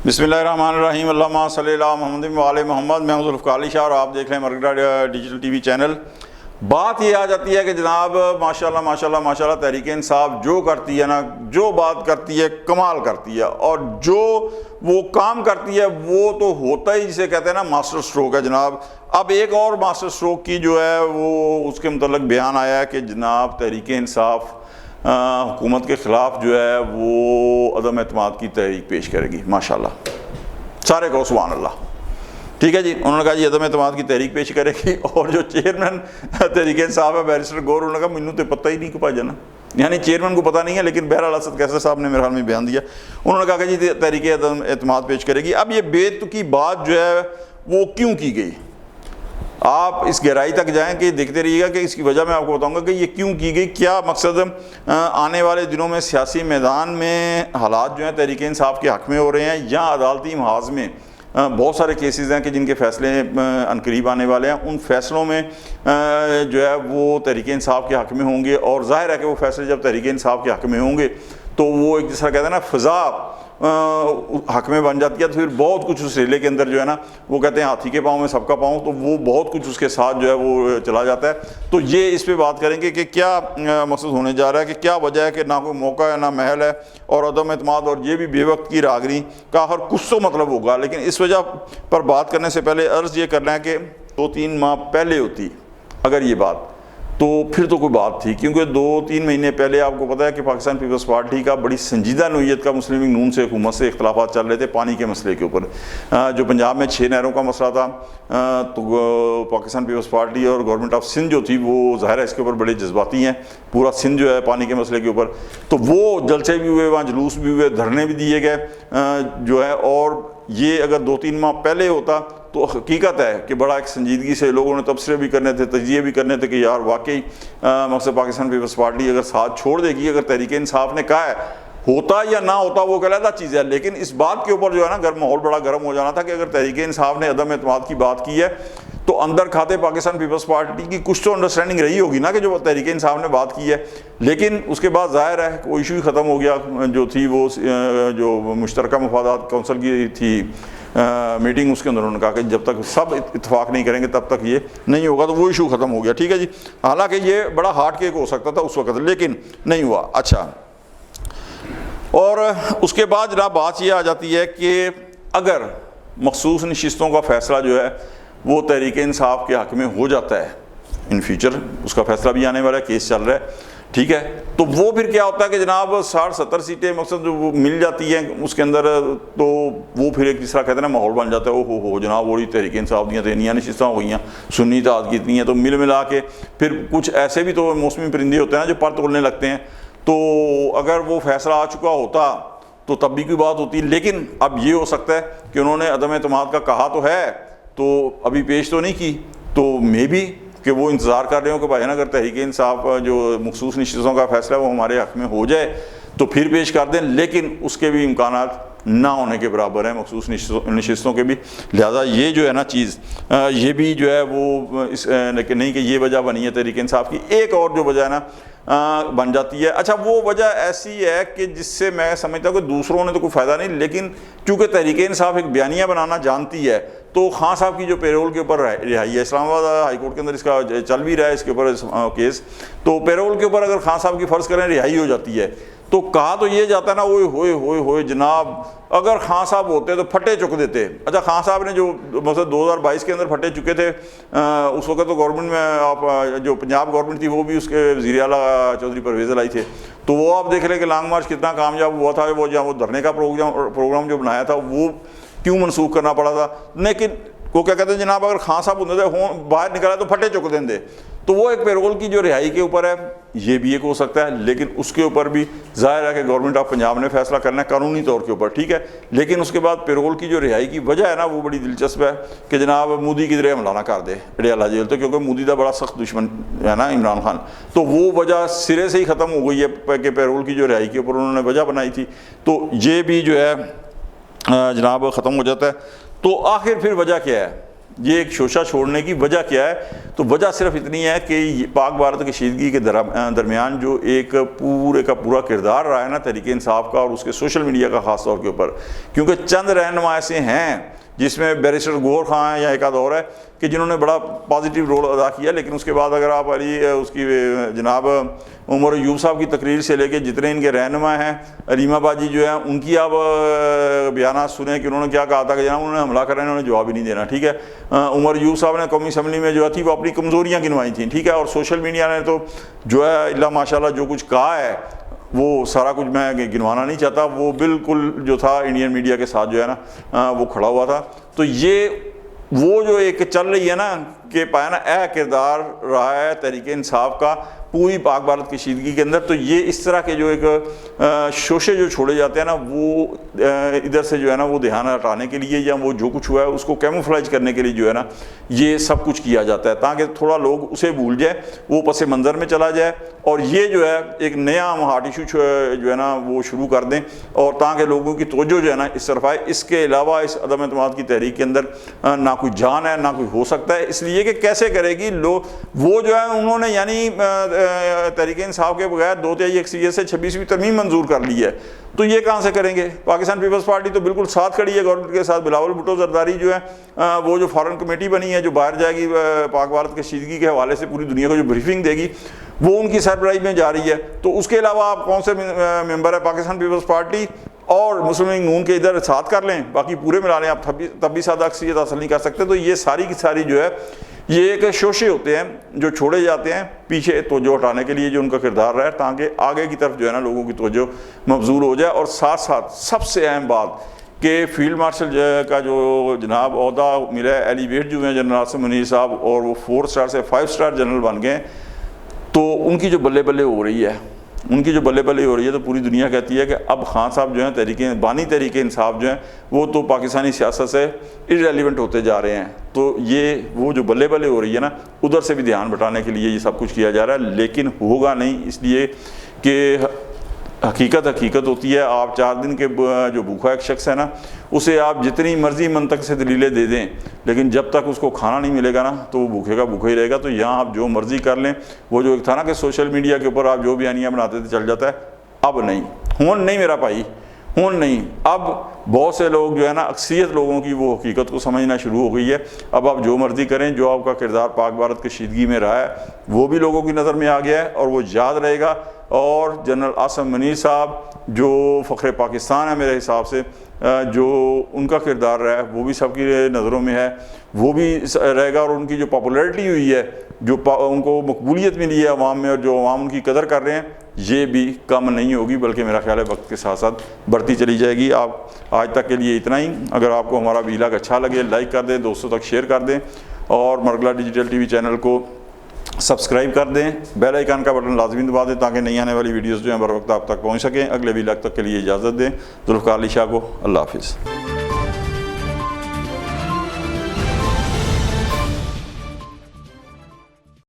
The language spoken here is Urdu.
بسم اللہ الرحمن الرحیم، اللہم صلی اللہ محمد و آل محمد۔ میں ہوں ذوالفقار علی شاہ اور آپ دیکھ رہے ہیں مرگرا ڈیجیٹل ٹی وی چینل۔ بات یہ آ جاتی ہے کہ جناب ماشاءاللہ تحریک انصاف جو کرتی ہے نا، جو بات کرتی ہے کمال کرتی ہے، اور جو وہ کام کرتی ہے وہ تو ہوتا ہی جسے کہتے ہیں نا ماسٹر سٹروک ہے جناب۔ اب ایک اور ماسٹر سٹروک کی جو ہے وہ اس کے متعلق بیان آیا ہے کہ جناب تحریک انصاف حکومت کے خلاف جو ہے وہ عدم اعتماد کی تحریک پیش کرے گی۔ ماشاءاللہ سارے کو سبحان اللہ، ٹھیک ہے جی۔ انہوں نے کہا جی عدم اعتماد کی تحریک پیش کرے گی، اور جو چیئرمین تحریک انصاف ہے بیرسٹر گور، انہوں نے کہا مینوں تو پتہ ہی نہیں کو پا جانا، یعنی چیئرمین کو پتہ نہیں ہے، لیکن بہرحال اسد قیصر صاحب نے میرے خیال میں بیان دیا۔ انہوں نے کہا کہ جی تحریک عدم اعتماد پیش کرے گی۔ اب یہ بے تکی بات جو ہے وہ کیوں کی گئی، آپ اس گہرائی تک جائیں کہ دیکھتے رہیے گا کہ اس کی وجہ میں آپ کو بتاؤں گا کہ یہ کیوں کی گئی، کیا مقصد آنے والے دنوں میں سیاسی میدان میں حالات جو ہیں تحریک انصاف کے حق میں ہو رہے ہیں، یا عدالتی محاذ میں بہت سارے کیسز ہیں کہ جن کے فیصلے عنقریب آنے والے ہیں، ان فیصلوں میں جو ہے وہ تحریک انصاف کے حق میں ہوں گے، اور ظاہر ہے کہ وہ فیصلے جب تحریک انصاف کے حق میں ہوں گے تو وہ ایک جیسا کہتے ہیں نا فضا حق میں بن جاتی ہے، تو پھر بہت کچھ اس ریلے کے اندر جو ہے نا وہ کہتے ہیں ہاتھی کے پاؤں میں سب کا پاؤں، تو وہ بہت کچھ اس کے ساتھ جو ہے وہ چلا جاتا ہے۔ تو یہ اس پہ بات کریں گے کہ کیا مقصد ہونے جا رہا ہے، کہ کیا وجہ ہے کہ نہ کوئی موقع ہے نہ محل ہے، اور عدم اعتماد اور یہ بھی بے وقت کی راگری کا ہر کچھ تو مطلب ہوگا۔ لیکن اس وجہ پر بات کرنے سے پہلے عرض یہ کرنا ہے کہ 2-3 ماہ پہلے ہوتی اگر یہ بات تو پھر تو کوئی بات تھی، کیونکہ 2-3 مہینے پہلے آپ کو پتہ ہے کہ پاکستان پیپلز پارٹی کا بڑی سنجیدہ نوعیت کا مسلم لیگ نون سے حکومت سے اختلافات چل رہے تھے پانی کے مسئلے کے اوپر۔ جو پنجاب میں 6 نہروں کا مسئلہ تھا، تو پاکستان پیپلز پارٹی اور گورنمنٹ آف سندھ جو تھی وہ ظاہر ہے اس کے اوپر بڑے جذباتی ہیں، پورا سندھ جو ہے پانی کے مسئلے کے اوپر، تو وہ جلسے بھی ہوئے، وہاں جلوس بھی ہوئے، دھرنے بھی دیے گئے جو ہے۔ اور یہ اگر 2-3 ماہ پہلے ہوتا تو حقیقت ہے کہ بڑا ایک سنجیدگی سے لوگوں نے تبصرے بھی کرنے تھے، تجزیے بھی کرنے تھے کہ یار واقعی مقصد پاکستان پیپلز پارٹی اگر ساتھ چھوڑ دے گی، اگر تحریک انصاف نے کہا ہے ہوتا یا نہ ہوتا وہ علیحدہ چیز ہے، لیکن اس بات کے اوپر جو ہے نا ماحول بڑا گرم ہو جانا تھا کہ اگر تحریک انصاف نے عدم اعتماد کی بات کی ہے تو اندر کھاتے پاکستان پیپلز پارٹی کی کچھ تو انڈرسٹینڈنگ رہی ہوگی نا کہ جو تحریک انصاف نے بات کی ہے۔ لیکن اس کے بعد ظاہر ہے وہ ایشو ہی ختم ہو گیا، جو تھی وہ جو مشترکہ مفادات کونسل کی تھی میٹنگ، اس کے اندر انہوں نے کہا کہ جب تک سب اتفاق نہیں کریں گے تب تک یہ نہیں ہوگا، تو وہ ایشو ختم ہو گیا، ٹھیک ہے جی۔ حالانکہ یہ بڑا ہارڈ کیک ہو سکتا تھا اس وقت، لیکن نہیں ہوا۔ اچھا، اور اس کے بعد جناب بات یہ آ جاتی ہے کہ اگر مخصوص نشستوں کا فیصلہ جو ہے وہ تحریک انصاف کے حق میں ہو جاتا ہے ان فیوچر، اس کا فیصلہ بھی آنے والا ہے، کیس چل رہا ہے، ٹھیک ہے، تو وہ پھر کیا ہوتا ہے کہ جناب 60-70 سیٹیں مقصد جو وہ مل جاتی ہیں اس کے اندر، تو وہ پھر ایک جس طرح کہتے ہیں نا ماحول بن جاتا ہے، ہو جناب وہی تحریک انصاف دیاں اتنیاں نشستیں ہو گئیں، سنی اتحاد کی اتنی ہیں، تو ملا کے پھر کچھ ایسے بھی تو موسمی پرندے ہوتے ہیں نا جو پر توڑنے لگتے ہیں، تو اگر وہ فیصلہ آ چکا ہوتا تو تب بھی کوئی بات ہوتی۔ لیکن اب یہ ہو سکتا ہے کہ انہوں نے عدم اعتماد کا کہا تو ہے، تو ابھی پیش تو نہیں کی، تو مے بھی کہ وہ انتظار کر رہے ہوں کہ بھائی نا اگر تحریک انصاف جو مخصوص نشستوں کا فیصلہ ہے وہ ہمارے حق میں ہو جائے تو پھر پیش کر دیں، لیکن اس کے بھی امکانات نہ ہونے کے برابر ہیں مخصوص نشستوں کے بھی۔ لہذا یہ جو ہے نا چیز یہ بھی جو ہے وہ نہیں کہ یہ وجہ بنی ہے تحریک انصاف کی، ایک اور جو وجہ ہے نا بن جاتی ہے۔ اچھا، وہ وجہ ایسی ہے کہ جس سے میں سمجھتا ہوں کہ دوسروں نے تو کوئی فائدہ نہیں، لیکن چونکہ تحریک انصاف ایک بیانیہ بنانا جانتی ہے، تو خان صاحب کی جو پیرول کے اوپر رہائی ہے، اسلام آباد ہائی کورٹ کے اندر اس کا چل بھی رہا ہے اس کے اوپر کیس، تو پیرول کے اوپر اگر خان صاحب کی فرض کریں رہائی ہو جاتی ہے تو کہا تو یہ جاتا ہے نا ہوئے جناب اگر خان صاحب ہوتے تو پھٹے چک دیتے۔ اچھا، خان صاحب نے جو مطلب 2022 کے اندر پھٹے چکے تھے، اس وقت تو گورنمنٹ میں آپ جو پنجاب گورنمنٹ تھی وہ بھی اس کے وزیر اعلیٰ چودھری پرویز الہی تھے، تو وہ آپ دیکھ لیں کہ لانگ مارچ کتنا کامیاب ہوا تھا، وہ جہاں وہ دھرنے کا پروگرام جو بنایا تھا وہ کیوں منسوخ کرنا پڑا تھا، لیکن وہ کیا کہتے ہیں جناب اگر خان صاحب ہوتے تھے باہر نکلا تو پھٹے چک دیں دے، تو وہ ایک پیرول کی جو رہائی کے اوپر ہے یہ بھی ایک ہو سکتا ہے، لیکن اس کے اوپر بھی ظاہر ہے کہ گورنمنٹ آف پنجاب نے فیصلہ کرنا ہے قانونی طور کے اوپر، ٹھیک ہے، لیکن اس کے بعد پیرول کی جو رہائی کی وجہ ہے نا وہ بڑی دلچسپ ہے کہ جناب مودی کی طرح حملہ نہ کر دے اڈیالہ جیل تو، کیونکہ مودی کا بڑا سخت دشمن ہے نا عمران خان، تو وہ وجہ سرے سے ہی ختم ہو گئی ہے کہ پیرول کی جو رہائی کے اوپر انہوں نے وجہ بنائی تھی، تو یہ بھی جو ہے جناب ختم ہو جاتا ہے۔ تو آخر پھر وجہ کیا ہے؟ یہ ایک شوشہ چھوڑنے کی وجہ کیا ہے؟ تو وجہ صرف اتنی ہے کہ پاک بھارت کشیدگی کے درمیان جو ایک پورے کا پورا کردار رہا ہے نا تحریک انصاف کا اور اس کے سوشل میڈیا کا خاص طور کے اوپر، کیونکہ چند رہنما ایسے ہیں جس میں بیرسٹر گور خان ہے یا ایک آدھ اور ہے کہ جنہوں نے بڑا پازیٹیو رول ادا کیا، لیکن اس کے بعد اگر آپ اس کی جناب عمر ایوب صاحب کی تقریر سے لے کے جتنے ان کے رہنما ہیں، ریما باجی جو ہیں، ان کی آپ بیانات سنیں کہ انہوں نے کیا کہا تھا کہ جناب انہوں نے حملہ کرنا ہے، انہوں نے جواب ہی نہیں دینا، ٹھیک ہے۔ عمر ایوب صاحب نے قومی اسمبلی میں جو تھی وہ اپنی کمزوریاں گنوائی تھیں، ٹھیک ہے، اور سوشل میڈیا نے تو جو ہے اللہ ماشاءاللہ جو کچھ کہا ہے وہ سارا کچھ میں گنوانا نہیں چاہتا، وہ بالکل جو تھا انڈین میڈیا کے ساتھ جو ہے نا وہ کھڑا ہوا تھا۔ تو یہ وہ جو ایک چل رہی ہے نا کہ پایا نا اے کردار رہا ہے تحریک انصاف کا پوری پاک بھارت کشیدگی کے اندر، تو یہ اس طرح کے جو ایک شوشے جو چھوڑے جاتے ہیں نا وہ ادھر سے جو ہے نا وہ دھیان ہٹانے کے لیے یا وہ جو کچھ ہوا ہے اس کو کیموفلیج کرنے کے لیے جو ہے نا یہ سب کچھ کیا جاتا ہے تاکہ تھوڑا لوگ اسے بھول جائے، وہ پس منظر میں چلا جائے، اور یہ جو ہے ایک نیا ہارٹ ایشو جو ہے نا وہ شروع کر دیں، اور تاکہ لوگوں کی توجہ جو ہے نا اس طرف آئے۔ اس کے علاوہ اس عدم اعتماد کی تحریک کے اندر نہ کوئی جان ہے نہ کوئی ہو سکتا ہے، اس لیے کہ کیسے کرے گی وہ جو ہے انہوں نے یعنی تحریک انصاف کے بغیر 2/3 اکثریت سے 26ویں ترمیم منظور کر لی ہے، تو یہ کہاں سے کریں گے؟ پاکستان پیپلز پارٹی تو بالکل ساتھ کھڑی ہے گورنمنٹ کے ساتھ، بلاول بھٹو زرداری جو ہے وہ جو فارن کمیٹی بنی ہے جو باہر جائے گی پاک بھارت کشیدگی کے حوالے سے پوری دنیا کو جو بریفنگ دے گی وہ ان کی سربراہی میں جا رہی ہے، تو اس کے علاوہ آپ کون سے ممبر ہے پاکستان پیپلز پارٹی اور مسلم لیگ نون کے ادھر ساتھ کر لیں، باقی پورے ملا لیں، آپ تب بھی سادہ اکثریت حاصل نہیں کر سکتے۔ تو یہ ساری کی ساری جو ہے یہ ایک شوشے ہوتے ہیں جو چھوڑے جاتے ہیں پیچھے توجہ ہٹانے کے لیے جو ان کا کردار رہا ہے، تاکہ آگے کی طرف جو ہے نا لوگوں کی توجہ مبذول ہو جائے۔ اور ساتھ ساتھ سب سے اہم بات کہ فیلڈ مارشل کا جو جناب عہدہ ملا ہے، ایلیویٹ جو ہیں جنرل عاصم منیر صاحب، اور وہ 4 اسٹار سے 5 اسٹار جنرل بن گئے، تو ان کی جو بلے بلے ہو رہی ہے تو پوری دنیا کہتی ہے کہ اب خان صاحب جو ہیں بانی تحریک انصاف جو ہیں وہ تو پاکستانی سیاست سے irrelevant ہوتے جا رہے ہیں۔ تو یہ وہ جو بلے بلے ہو رہی ہے نا ادھر سے بھی دھیان بٹانے کے لیے یہ سب کچھ کیا جا رہا ہے، لیکن ہوگا نہیں، اس لیے کہ حقیقت ہوتی ہے۔ آپ 4 دن کے جو بھوکا ایک شخص ہے نا اسے آپ جتنی مرضی منطق سے دلیلیں دے دیں، لیکن جب تک اس کو کھانا نہیں ملے گا نا تو وہ بھوکے کا بھوکا ہی رہے گا۔ تو یہاں آپ جو مرضی کر لیں، وہ جو ایک تھا نا کہ سوشل میڈیا کے اوپر آپ جو بیانیاں بناتے تھے چل جاتا ہے، اب نہیں، ہون نہیں میرا بھائی، ہون نہیں۔ اب بہت سے لوگ جو ہے نا اکثریت لوگوں کی وہ حقیقت کو سمجھنا شروع ہو گئی ہے۔ اب آپ جو مرضی کریں، جو آپ کا کردار پاک بھارت کشیدگی میں رہا ہے وہ بھی لوگوں کی نظر میں آ گیا ہے اور وہ یاد رہے گا۔ اور جنرل عاصم منیر صاحب جو فخر پاکستان ہے میرے حساب سے، جو ان کا کردار رہا ہے وہ بھی سب کی نظروں میں ہے، وہ بھی رہے گا، اور ان کی جو پاپولیرٹی ہوئی ہے، جو ان کو مقبولیت ملی ہے عوام میں، اور جو عوام ان کی قدر کر رہے ہیں، یہ بھی کم نہیں ہوگی، بلکہ میرا خیال ہے وقت کے ساتھ ساتھ بڑھتی چلی جائے گی۔ آپ آج تک کے لیے اتنا ہی۔ اگر آپ کو ہمارا ویلاگ اچھا لگے لائک کر دیں، دوستوں تک شیئر کر دیں، اور مرغلہ ڈیجیٹل ٹی وی چینل کو سبسکرائب کر دیں، بیل آئیکن کا بٹن لازمی دبا دیں تاکہ نئی آنے والی ویڈیوز جو ہیں بر وقت آپ تک پہنچ سکیں۔ اگلے ویلاگ تک کے لیے اجازت دیں۔ ذوالفقار علی شاہ کو اللہ حافظ۔